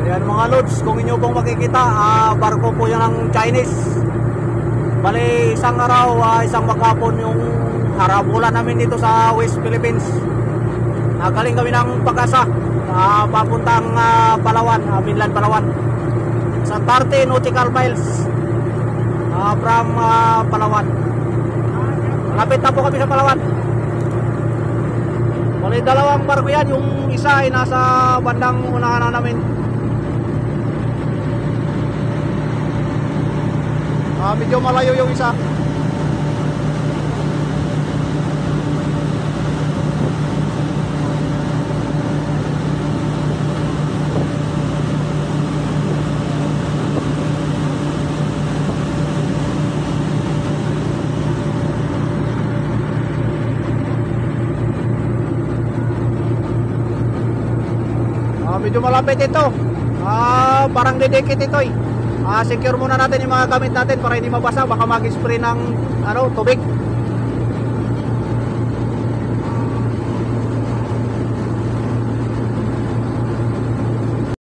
Ayan mga lods, kung inyo pong makikita, barko po yan ng Chinese. Bali isang araw, isang maghapon yung harabulan namin dito sa West Philippines. Galing kami ng Pag-asa, papuntang Palawan, Mainland Palawan, sa 30 nautical miles from Palawan. Malapit na po kami sa Palawan. Bali dalawang barko yan, yung isa ay nasa bandang unahan na namin. Medyo malayo yung isa. Medyo malapit ito. Parang didikit ito eh. Secure muna natin yung mga gamit natin para hindi mabasa, baka mag-spray ng tubig.